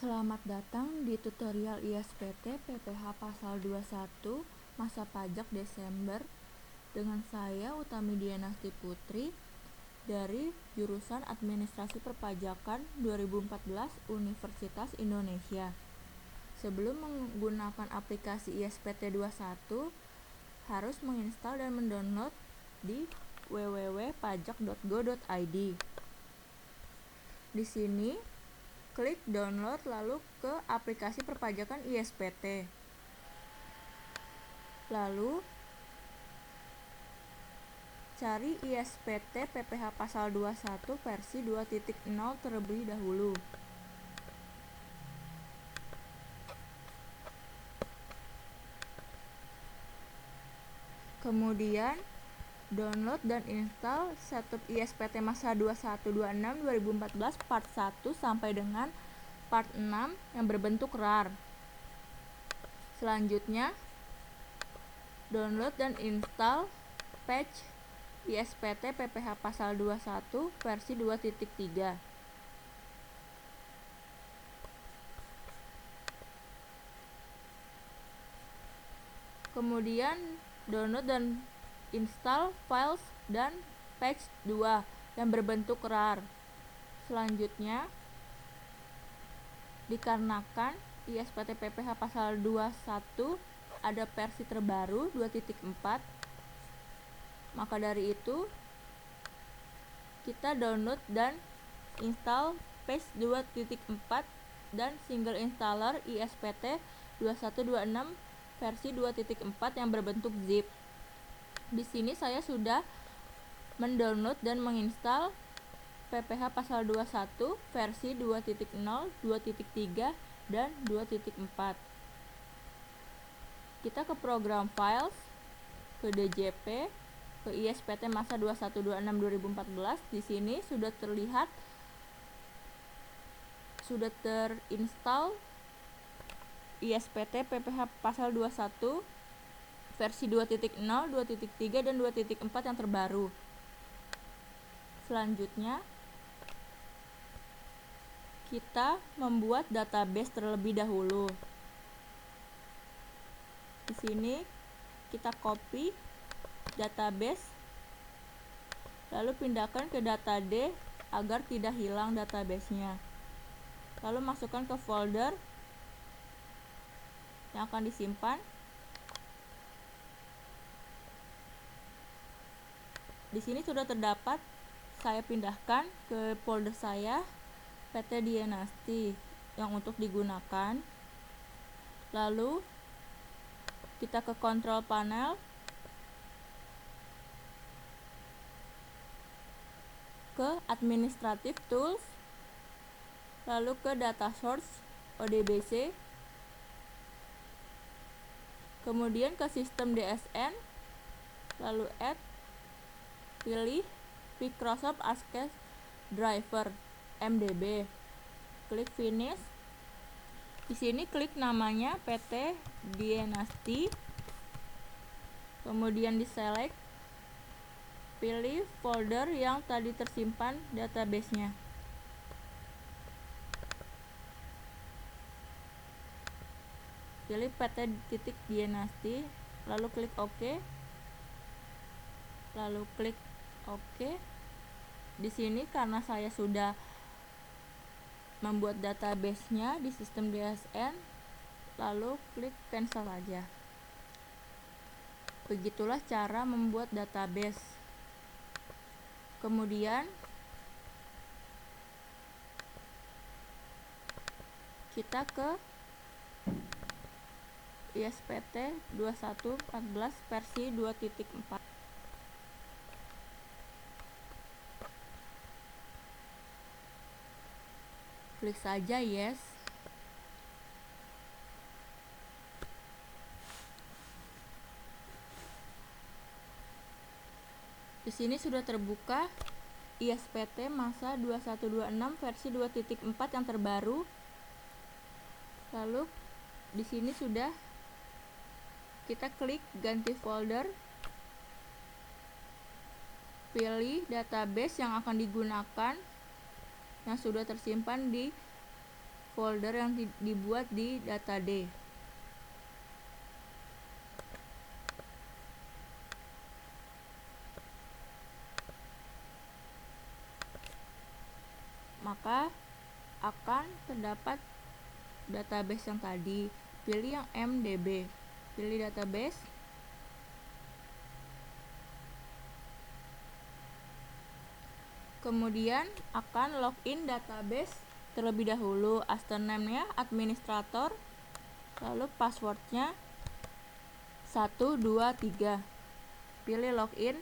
Selamat datang di tutorial ISPT PPH Pasal 21 Masa Pajak Desember dengan saya Utami Dianasti Putri dari Jurusan Administrasi Perpajakan 2014 Universitas Indonesia. Sebelum menggunakan aplikasi ISPT 21, harus menginstal dan mendownload di www.pajak.go.id. Di sini klik download lalu ke aplikasi perpajakan ISPT. Lalu cari ISPT PPH Pasal 21 versi 2.0 terlebih dahulu. Kemudian download dan install setup ISPT masa 2126 2014 part 1 sampai dengan part 6 yang berbentuk RAR. Selanjutnya download dan install patch ISPT PPH Pasal 21 versi 2.3. Kemudian download dan install files dan patch 2 yang berbentuk RAR. Selanjutnya, dikarenakan ISPT PPH Pasal 21 ada versi terbaru 2.4, maka dari itu kita download dan install patch 2.4 dan single installer ISPT 2126 versi 2.4 yang berbentuk zip. Di sini saya sudah mendownload dan menginstal PPH Pasal 21 versi 2.0, 2.3, dan 2.4. Kita ke program files, ke DJP, ke ISPT masa 2126 2014. Di sini sudah terlihat sudah terinstall ISPT PPH Pasal 21 versi 2.0, 2.3, dan 2.4 yang terbaru. Selanjutnya, kita membuat database terlebih dahulu. Di sini kita copy database, lalu pindahkan ke data D agar tidak hilang databasenya. Lalu masukkan ke folder yang akan disimpan. Di sini sudah terdapat, saya pindahkan ke folder saya PT Dianasti yang untuk digunakan. Lalu kita ke control panel, ke administrative tools, lalu ke data source ODBC, kemudian ke sistem DSN, lalu add, pilih Microsoft Access Driver MDB, klik finish. Di sini klik namanya PT Dianasti, kemudian di select, pilih folder yang tadi tersimpan databasenya. Pilih PT Dianasti, lalu klik OK, lalu klik OK. Di sini karena saya sudah membuat databasenya di sistem DSN, lalu klik cancel aja. Begitulah cara membuat database. Kemudian kita ke ISPT 2114 versi 2.4. Klik saja yes. Di sini sudah terbuka ISPT masa 2126 versi 2.4 yang terbaru. Lalu di sini sudah kita klik ganti folder, pilih database yang akan digunakan yang sudah tersimpan di folder yang dibuat di data D. Maka akan terdapat database yang tadi. Pilih yang MDB, pilih database, kemudian akan login database terlebih dahulu. Username-nya administrator, lalu passwordnya 123. Pilih login.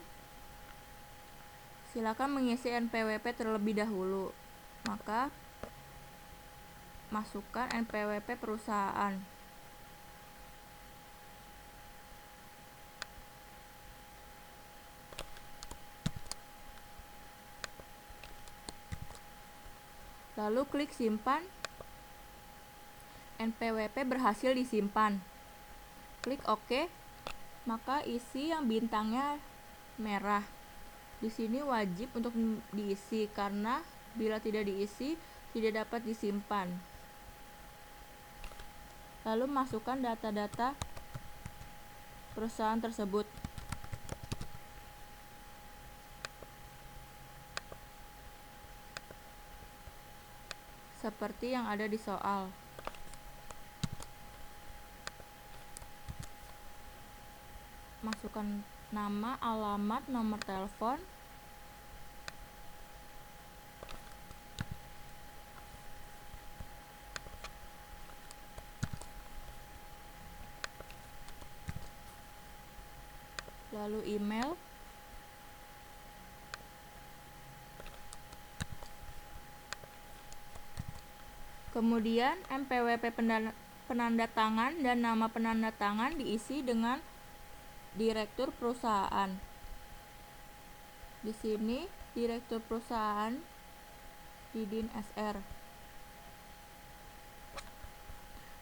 Silakan mengisi NPWP terlebih dahulu. Maka masukkan NPWP perusahaan. Lalu klik simpan. NPWP berhasil disimpan. Klik OK. Maka isi yang bintangnya merah. Di sini wajib untuk diisi karena bila tidak diisi tidak dapat disimpan. Lalu masukkan data-data perusahaan tersebut. Seperti yang ada di soal. Masukkan nama, alamat, nomor telepon, lalu email, kemudian NPWP penanda tangan dan nama penanda tangan diisi dengan direktur perusahaan. Di sini direktur perusahaan Didin SR.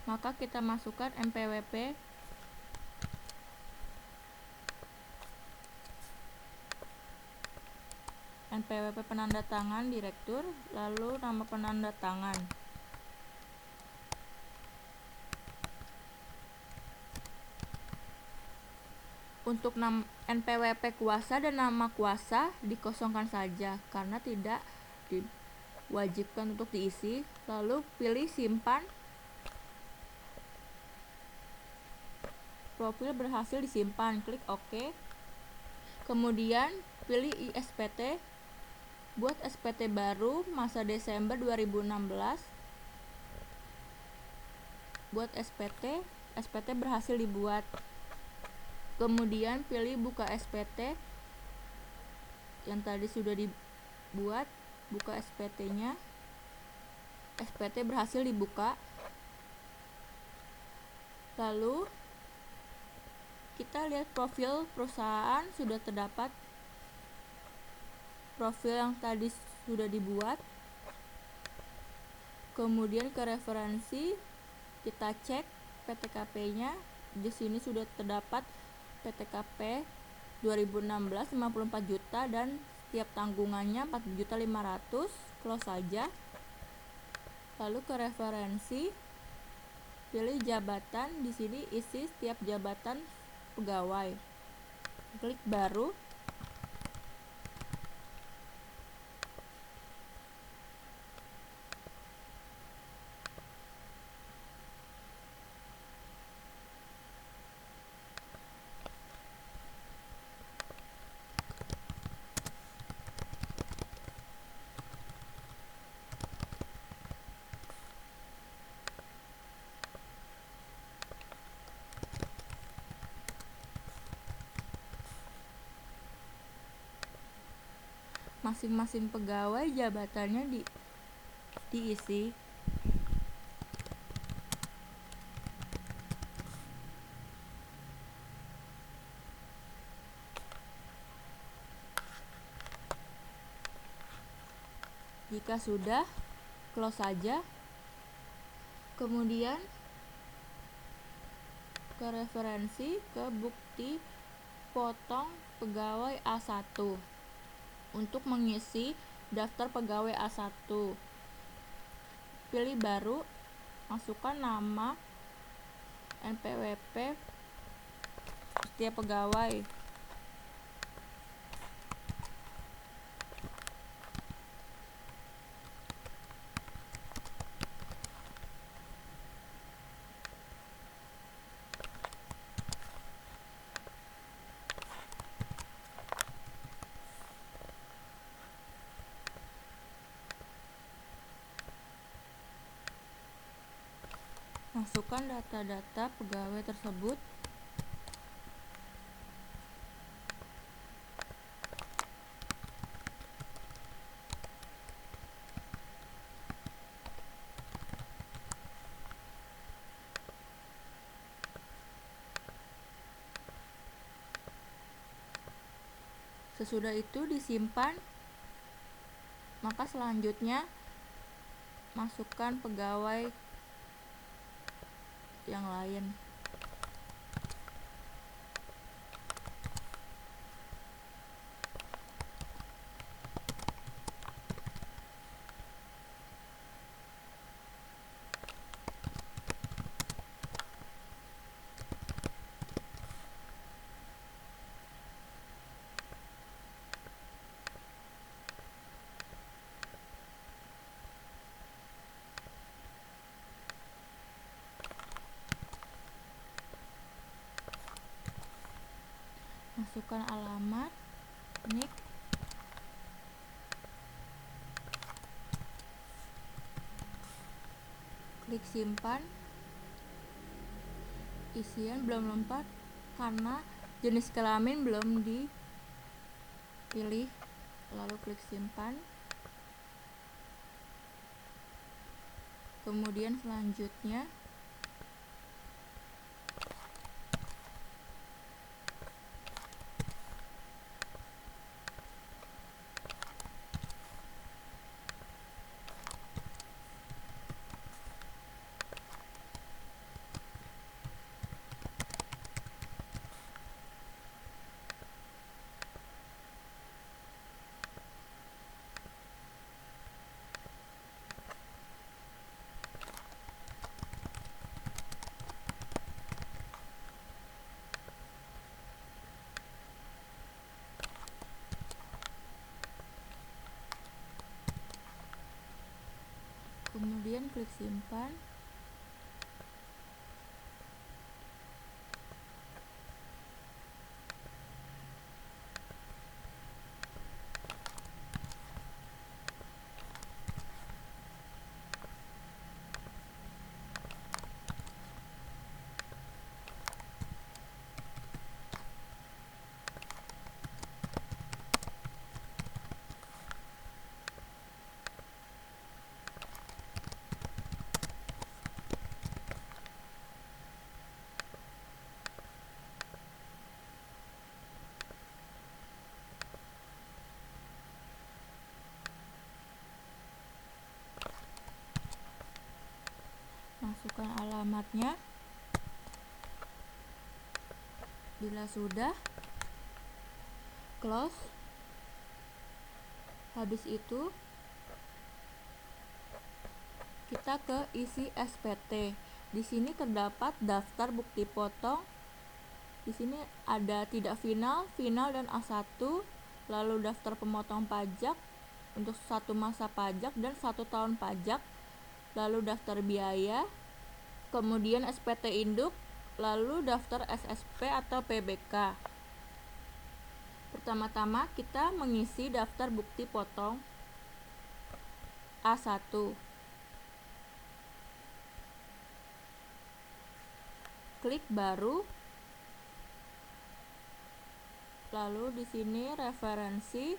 Maka kita masukkan NPWP penanda tangan direktur, lalu nama penanda tangan. Untuk NPWP kuasa dan nama kuasa dikosongkan saja karena tidak diwajibkan untuk diisi. Lalu pilih simpan. Profil berhasil disimpan, klik OK. Kemudian pilih ISPT. Buat SPT baru masa Desember 2016. Buat SPT berhasil dibuat. Kemudian pilih buka SPT yang tadi sudah dibuat, buka SPT-nya. SPT berhasil dibuka. Lalu kita lihat profil perusahaan sudah terdapat. Profil yang tadi sudah dibuat. Kemudian ke referensi kita cek PTKP-nya. Di sini sudah terdapat PTKP 2016 54 juta dan setiap tanggungannya 4.500.000. Close saja. Lalu ke referensi, pilih jabatan. Di sini isi setiap jabatan pegawai. Klik baru. Masing-masing pegawai jabatannya diisi. Jika sudah, close saja. Kemudian ke referensi, ke bukti potong pegawai A1 untuk mengisi daftar pegawai A1. Pilih baru. masukkan nama NPWP setiap pegawai. Masukkan data-data pegawai tersebut. Sesudah itu disimpan. Maka selanjutnya masukkan pegawai yang lain. Masukkan alamat, NIK, klik simpan. Isian belum lengkap karena jenis kelamin belum dipilih, lalu klik simpan. Kemudian selanjutnya klik simpan. Masukkan alamatnya. Bila sudah, close. Habis itu kita ke isi SPT. Di sini terdapat daftar bukti potong. Di sini ada tidak final, final dan A1, lalu daftar pemotong pajak untuk 1 masa pajak dan 1 tahun pajak, lalu daftar biaya, kemudian SPT induk, lalu daftar SSP atau PBK. Pertama-tama kita mengisi daftar bukti potong A1. Klik baru. Lalu di sini referensi,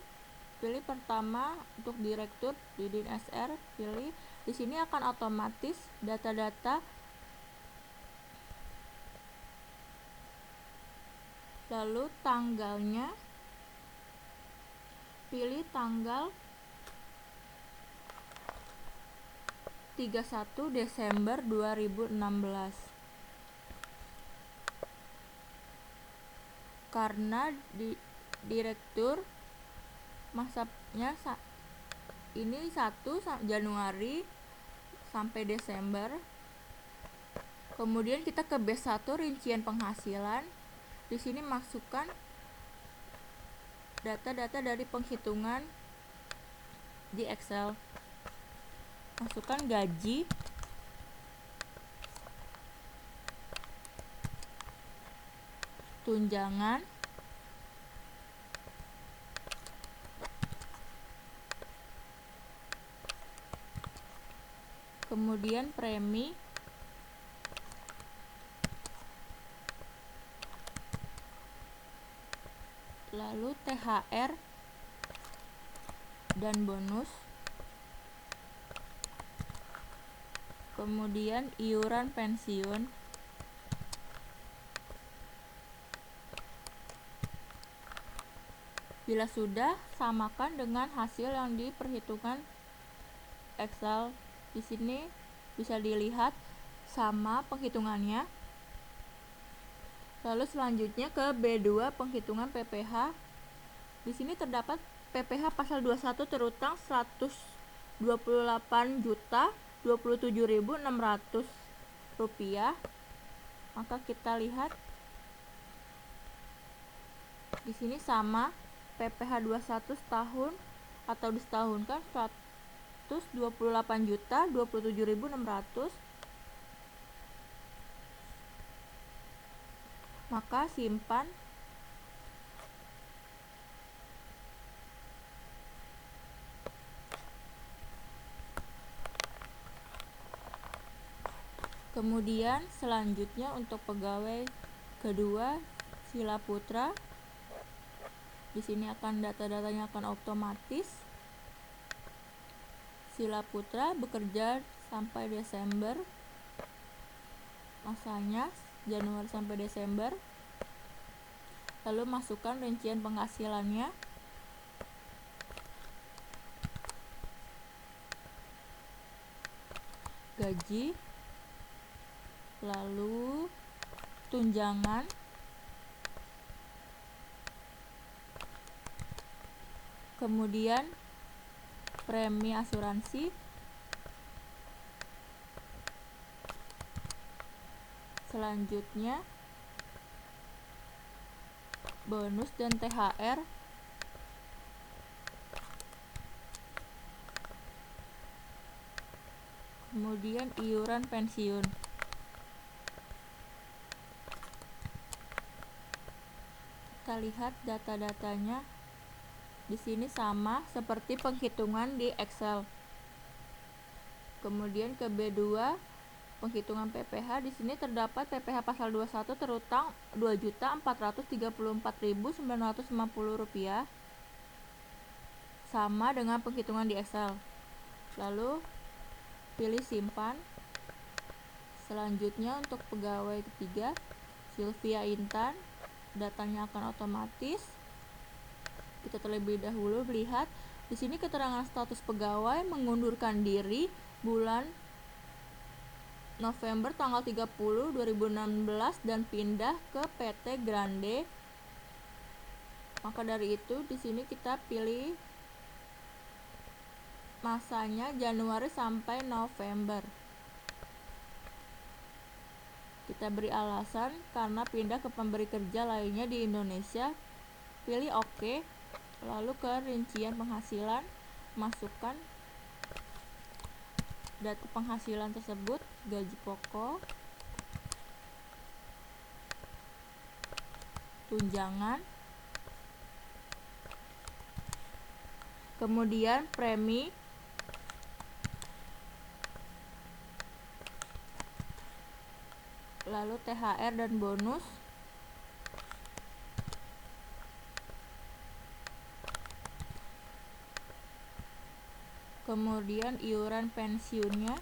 pilih pertama untuk direktur Didin SR, pilih. Di sini akan otomatis data-data. Lalu tanggalnya, pilih tanggal 31 Desember 2016. Karena di direktur masanya ini 1 Januari sampai Desember, Kemudian kita ke B1 rincian penghasilan. Di sini masukkan data-data dari penghitungan di Excel. Masukkan gaji, tunjangan, kemudian premi, lalu THR dan bonus, kemudian iuran pensiun, bila sudah, samakan dengan hasil yang diperhitungkan Excel. Di sini bisa dilihat sama penghitungannya. Lalu selanjutnya ke B2 penghitungan PPh. Di sini terdapat PPh pasal 21 terutang 128.027.600 rupiah. Maka kita lihat di sini sama PPh 21 setahun atau disetahunkan 128.027.600. Maka simpan. Kemudian selanjutnya untuk pegawai kedua Sila Putra. Di sini akan data-datanya akan otomatis. Sila Putra bekerja sampai Desember. Masanya Januari sampai Desember. Lalu masukkan rincian penghasilannya. Gaji, lalu tunjangan, kemudian premi asuransi, selanjutnya bonus dan THR, kemudian iuran pensiun. Kita lihat data-datanya di sini sama seperti penghitungan di Excel. Kemudian ke B2 penghitungan PPh. Di sini terdapat PPh pasal 21 terutang 2.434.950 rupiah. Sama dengan penghitungan di Excel. Lalu pilih simpan. Selanjutnya untuk pegawai ketiga Sylvia Intan, datanya akan otomatis. Kita terlebih dahulu melihat di sini keterangan status pegawai mengundurkan diri bulan November tanggal 30 2016 dan pindah ke PT Grande. Maka dari itu di sini kita pilih masanya Januari sampai November. Kita beri alasan karena pindah ke pemberi kerja lainnya di Indonesia. Pilih OK. Lalu ke rincian penghasilan, masukkan data penghasilan tersebut, gaji pokok, tunjangan, kemudian premi, lalu THR dan bonus, kemudian iuran pensiunnya,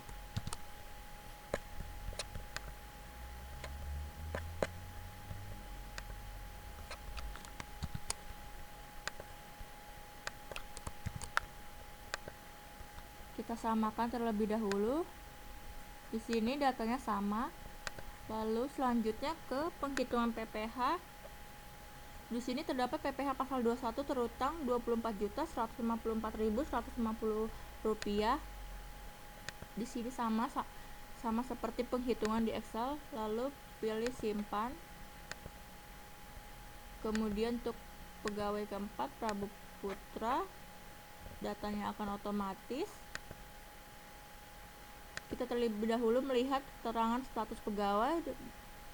kita samakan terlebih dahulu. Di sini datanya sama. Lalu selanjutnya ke penghitungan PPh. Di sini terdapat PPh pasal 21 terutang 24.154.150 rupiah. Di sini sama sama seperti penghitungan di Excel. Lalu pilih simpan. Kemudian untuk pegawai keempat Prabu Putra, datanya akan otomatis. Kita terlebih dahulu melihat keterangan status pegawai.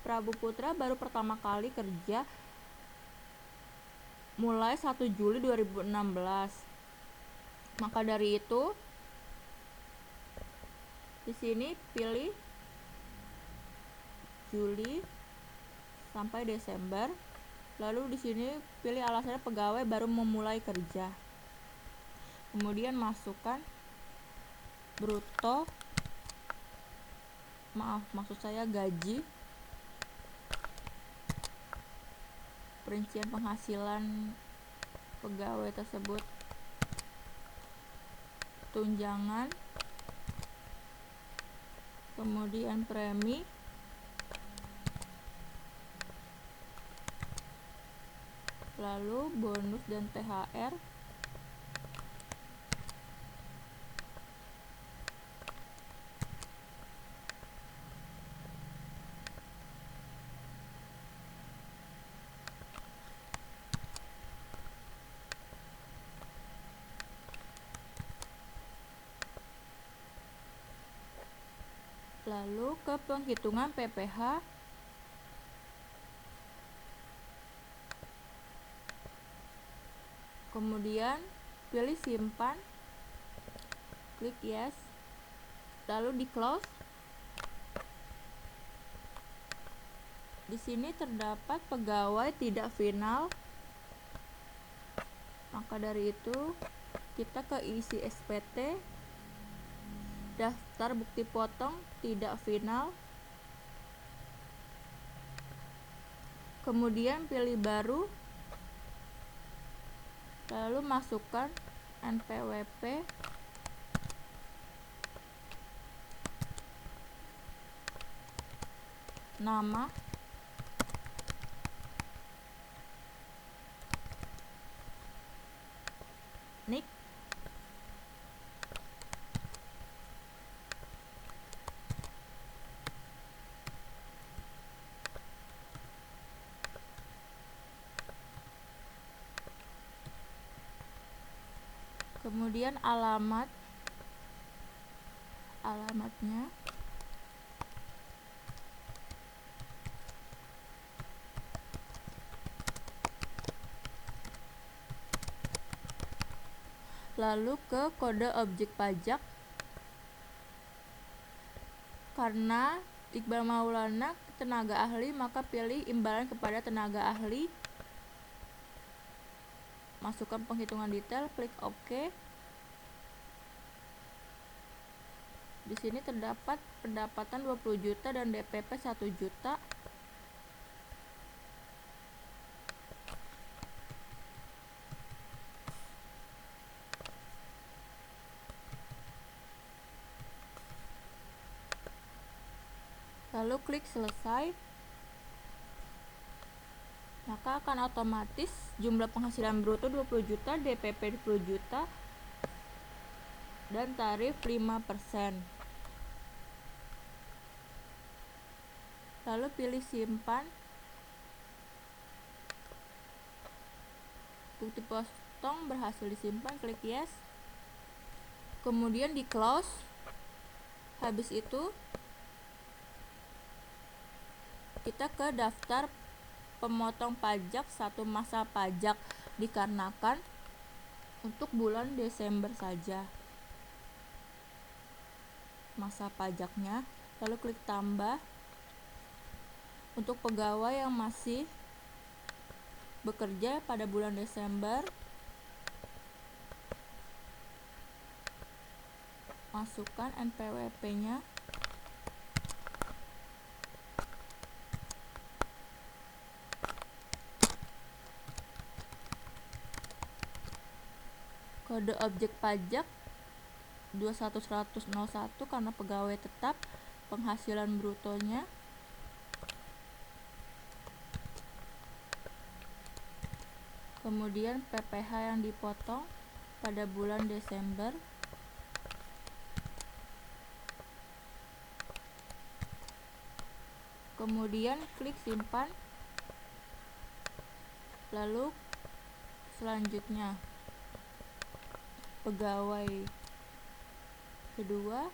Prabu Putra baru pertama kali kerja mulai 1 Juli 2016. Maka dari itu di sini pilih Juli sampai Desember. Lalu di sini pilih alasannya pegawai baru memulai kerja. Kemudian masukkan bruto, maksud saya gaji, perincian penghasilan pegawai tersebut, tunjangan, kemudian premi, lalu bonus dan THR, lalu ke penghitungan PPh. Kemudian pilih simpan, klik yes, lalu di close. Di sini terdapat pegawai tidak final. Maka dari itu kita ke isi SPT, daftar bukti potong tidak final. Kemudian pilih baru, lalu masukkan NPWP, nama, NIK, kemudian alamatnya, lalu ke kode objek pajak. Karena Iqbal Maulana tenaga ahli, maka pilih imbalan kepada tenaga ahli. Masukkan penghitungan detail, klik OK. Di sini terdapat pendapatan 20 juta dan DPP 1 juta. Lalu klik selesai. Maka akan otomatis jumlah penghasilan bruto 20 juta, DPP 20 juta, dan tarif 5%. Lalu pilih simpan. Bukti potong berhasil disimpan, klik yes. Kemudian di close. Habis itu kita ke daftar pemotong pajak satu masa pajak, dikarenakan untuk bulan Desember saja masa pajaknya. Lalu klik tambah. Untuk pegawai yang masih bekerja pada bulan Desember, masukkan NPWP-nya, kode objek pajak 21101 karena pegawai tetap, penghasilan brutonya, kemudian PPh yang dipotong pada bulan Desember, kemudian klik simpan, lalu selanjutnya pegawai kedua,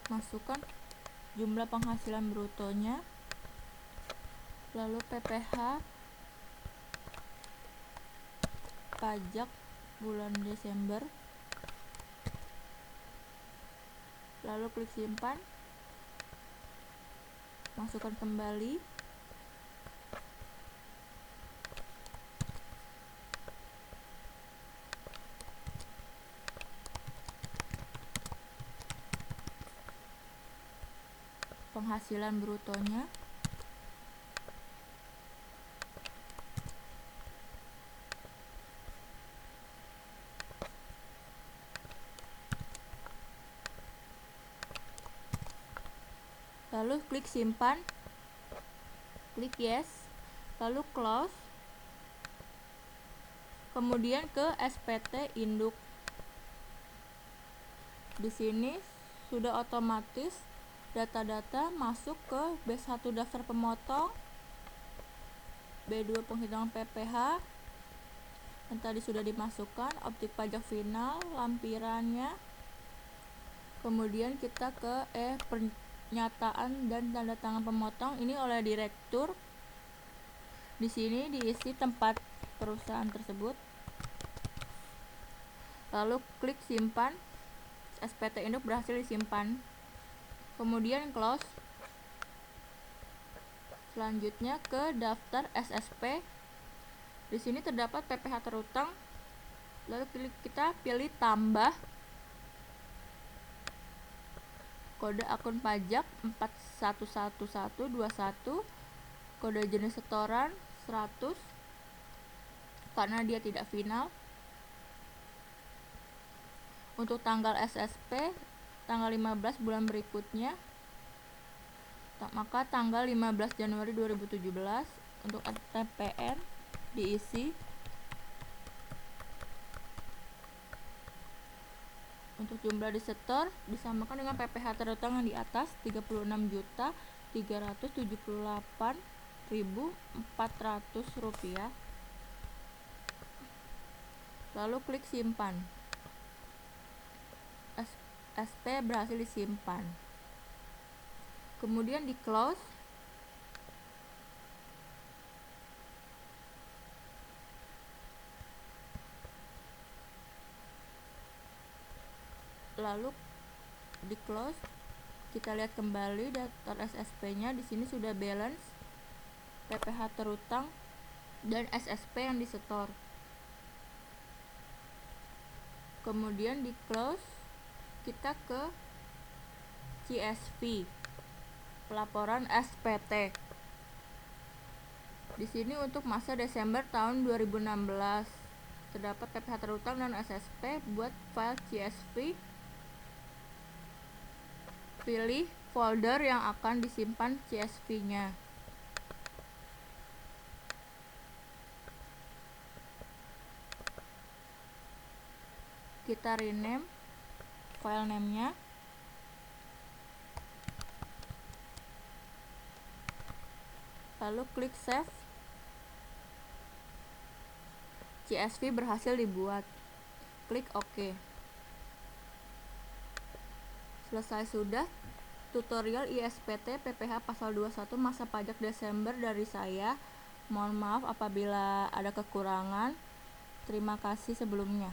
masukkan jumlah penghasilan brutonya, lalu PPh pajak bulan Desember, lalu klik simpan, masukkan kembali, penghasilan brutonya, lalu klik simpan, klik yes, lalu close, kemudian ke SPT induk. Di sini sudah otomatis data-data masuk ke B1 daftar pemotong, B2 penghitungan PPh yang tadi sudah dimasukkan, objek pajak final, lampirannya, kemudian kita ke pernyataan dan tanda tangan pemotong ini oleh direktur. Di sini diisi tempat perusahaan tersebut, lalu klik simpan, SPT induk berhasil disimpan, kemudian close. Selanjutnya ke daftar SSP. Di sini terdapat PPh terutang, lalu kita pilih tambah, kode akun pajak 411121, kode jenis setoran 100 karena dia tidak final. Untuk tanggal SSP tanggal 15 bulan berikutnya, maka tanggal 15 Januari 2017. Untuk TPN diisi, untuk jumlah disetor disamakan dengan PPh terutang yang di atas, Rp36.378.400. Lalu klik simpan, SP berhasil disimpan, kemudian di close, lalu di close, kita lihat kembali daftar SSP-nya. Di sini sudah balance, PPh terutang dan SSP yang disetor. Kemudian di close, kita ke CSV, pelaporan SPT. Di sini untuk masa Desember tahun 2016 terdapat PPh terutang dan SSP. Buat file CSV, pilih folder yang akan disimpan CSV-nya. Kita rename file name-nya, lalu klik save. CSV berhasil dibuat, klik OK. Selesai sudah tutorial ISPT PPh pasal 21 masa pajak Desember dari saya. Mohon maaf apabila ada kekurangan. Terima kasih sebelumnya.